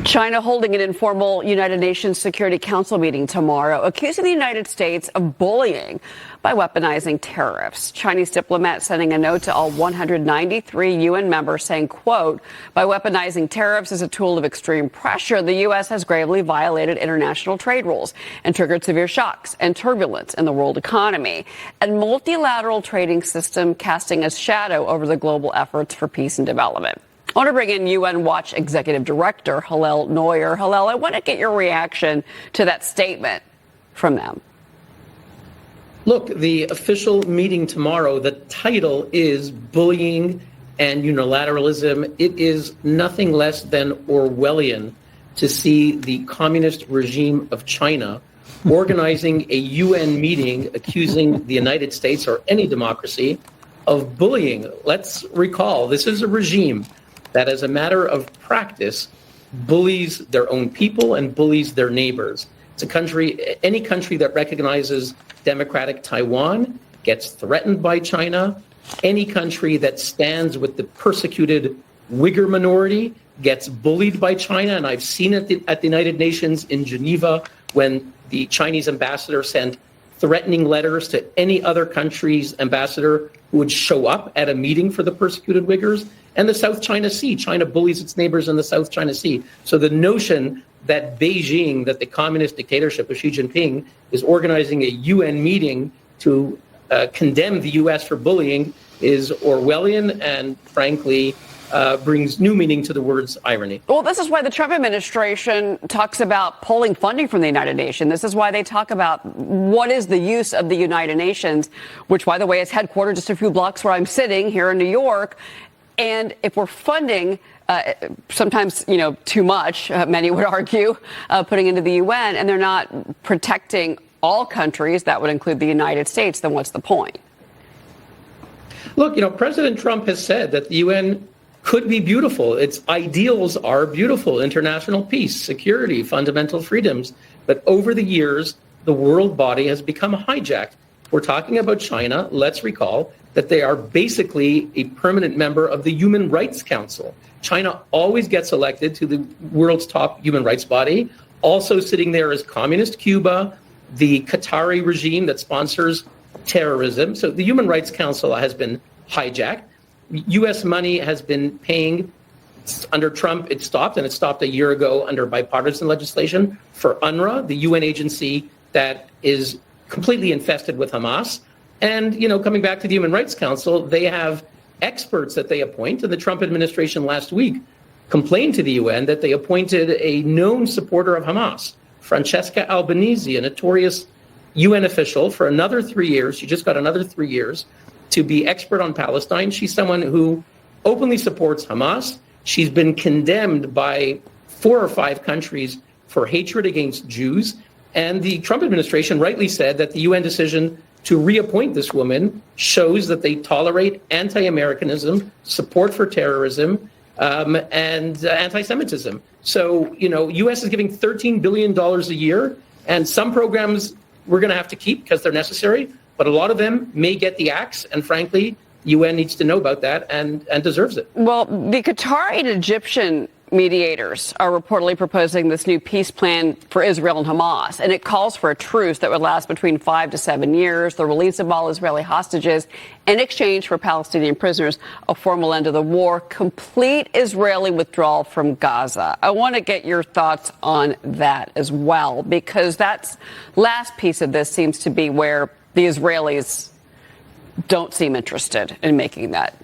China holding an informal United Nations Security Council meeting tomorrow, accusing the United States of bullying by weaponizing tariffs. Chinese diplomats sending a note to all 193 UN members saying, quote, by weaponizing tariffs as a tool of extreme pressure, the U.S. has gravely violated international trade rules and triggered severe shocks and turbulence in the world economy. And multilateral trading system casting a shadow over the global efforts for peace and development. I want to bring in UN Watch Executive Director Hillel Neuer. Hillel, I want to get your reaction to that statement from them. Look, the official meeting tomorrow, the title is Bullying and Unilateralism. It is nothing less than Orwellian to see the communist regime of China organizing a UN meeting accusing the United States or any democracy of bullying. Let's recall, this is a regime that as a matter of practice bullies their own people and bullies their neighbors. It's a country, any country that recognizes democratic Taiwan gets threatened by China. Any country that stands with the persecuted Uyghur minority gets bullied by China. And I've seen it at the United Nations in Geneva when the Chinese ambassador sent threatening letters to any other country's ambassador who would show up at a meeting for the persecuted Uyghurs. And the South China Sea. China bullies its neighbors in the South China Sea. So the notion that Beijing, that the communist dictatorship of Xi Jinping, is organizing a UN meeting to condemn the U.S. for bullying is Orwellian and, frankly, brings new meaning to the words irony. Well, this is why the Trump administration talks about pulling funding from the United Nations. This is why they talk about what is the use of the United Nations, which, by the way, is headquartered just a few blocks where I'm sitting here in New York. And if we're funding, sometimes, too much, many would argue, putting into the UN, and they're not protecting all countries, that would include the United States, then what's the point? Look, President Trump has said that the UN could be beautiful. Its ideals are beautiful: international peace, security, fundamental freedoms. But over the years, the world body has become hijacked. We're talking about China. Let's recall that they are basically a permanent member of the Human Rights Council. China always gets elected to the world's top human rights body. Also sitting there is communist Cuba, the Qatari regime that sponsors terrorism. So the Human Rights Council has been hijacked. U.S. money has been paying. Under Trump, it stopped, and it stopped a year ago under bipartisan legislation for UNRWA, the UN agency that is completely infested with Hamas. And, coming back to the Human Rights Council, they have experts that they appoint. And the Trump administration last week complained to the UN that they appointed a known supporter of Hamas, Francesca Albanese, a notorious UN official, for another 3 years. She just got another 3 years to be expert on Palestine. She's someone who openly supports Hamas. She's been condemned by 4 or 5 countries for hatred against Jews. And the Trump administration rightly said that the UN decision to reappoint this woman shows that they tolerate anti-Americanism, support for terrorism, and anti-Semitism. So, U.S. is giving $13 billion a year, and some programs we're going to have to keep because they're necessary, but a lot of them may get the axe, and frankly, UN needs to know about that and deserves it. Well, the Qatari and Egyptian mediators are reportedly proposing this new peace plan for Israel and Hamas, and it calls for a truce that would last between 5 to 7 years, the release of all Israeli hostages in exchange for Palestinian prisoners, a formal end to the war, complete Israeli withdrawal from Gaza. I want to get your thoughts on that as well, because that last piece of this seems to be where the Israelis don't seem interested in making that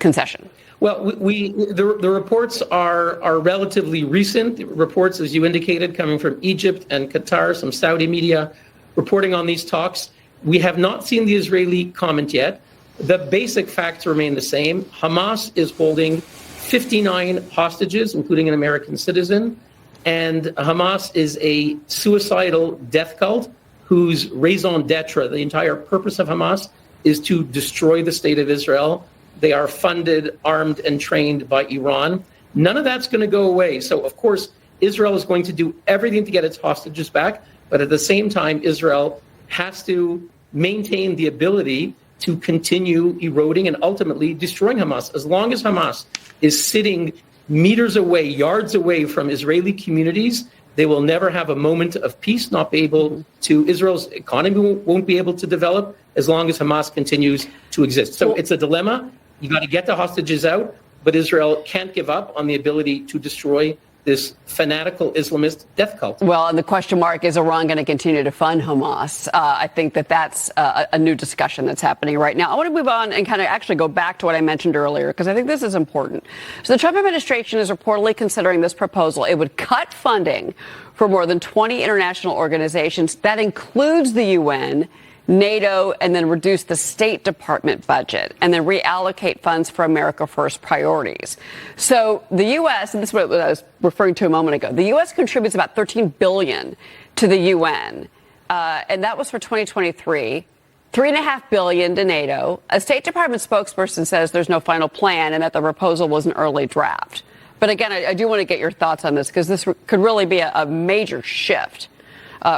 concession. Well, the reports are relatively recent. Reports, as you indicated, coming from Egypt and Qatar, some Saudi media reporting on these talks. We have not seen the Israeli comment yet. The basic facts remain the same. Hamas is holding 59 hostages, including an American citizen. And Hamas is a suicidal death cult whose raison d'etre, the entire purpose of Hamas, is to destroy the state of Israel. They are funded, armed, and trained by Iran. None of that's going to go away. So, of course, Israel is going to do everything to get its hostages back. But at the same time, Israel has to maintain the ability to continue eroding and ultimately destroying Hamas. As long as Hamas is sitting meters away, yards away from Israeli communities, they will never have a moment of peace, not be able to, Israel's economy won't be able to develop as long as Hamas continues to exist. So it's a dilemma. You got to get the hostages out, but Israel can't give up on the ability to destroy this fanatical Islamist death cult. Well, and the question mark, is Iran going to continue to fund Hamas? I think that's a new discussion that's happening right now. I want to move on and kind of actually go back to what I mentioned earlier, because I think this is important. So the Trump administration is reportedly considering this proposal. It would cut funding for more than 20 international organizations. That includes the UN, NATO, and then reduce the State Department budget and then reallocate funds for America First priorities. So the U.S., and this is what I was referring to a moment ago, the U.S. contributes about $13 billion to the UN, and that was for 2023. $3.5 billion to NATO. A State Department spokesperson says there's no final plan and that the proposal was an early draft. But again, I do want to get your thoughts on this, because this could really be a major shift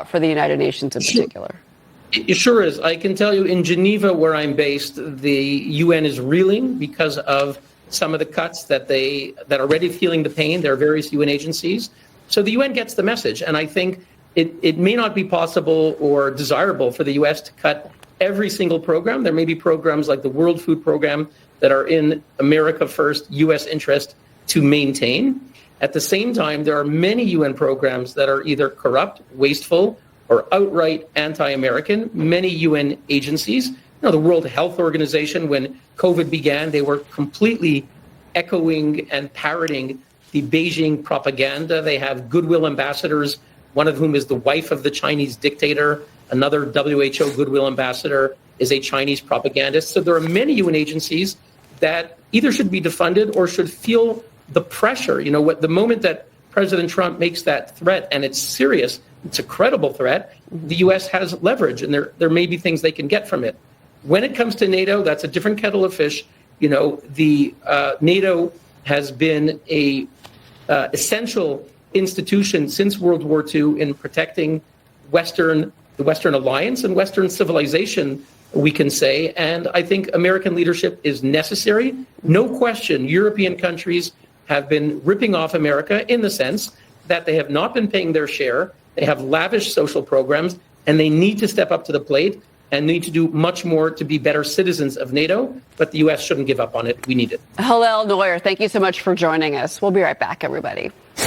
for the United Nations in particular. It sure is. I can tell you in Geneva, where I'm based, the UN is reeling because of some of the cuts that are already feeling the pain. There are various UN agencies. So the UN gets the message. And I think it may not be possible or desirable for the US to cut every single program. There may be programs like the World Food Program that are in America First, US interest to maintain. At the same time, there are many UN programs that are either corrupt, wasteful, or outright anti-American. Many UN agencies, the World Health Organization, when COVID began, they were completely echoing and parroting the Beijing propaganda. They have goodwill ambassadors, one of whom is the wife of the Chinese dictator. Another WHO goodwill ambassador is a Chinese propagandist. So there are many UN agencies that either should be defunded or should feel the pressure. The moment that President Trump makes that threat, and it's serious, it's a credible threat, the U.S. has leverage, and there may be things they can get from it. When it comes to NATO, that's a different kettle of fish. The NATO has been a essential institution since World War II in protecting the Western alliance and Western civilization, we can say. And I think American leadership is necessary. No question, European countries have been ripping off America in the sense that they have not been paying their share. They have lavish social programs, and they need to step up to the plate and need to do much more to be better citizens of NATO. But the U.S. shouldn't give up on it. We need it. Hillel Neuer, thank you so much for joining us. We'll be right back, everybody.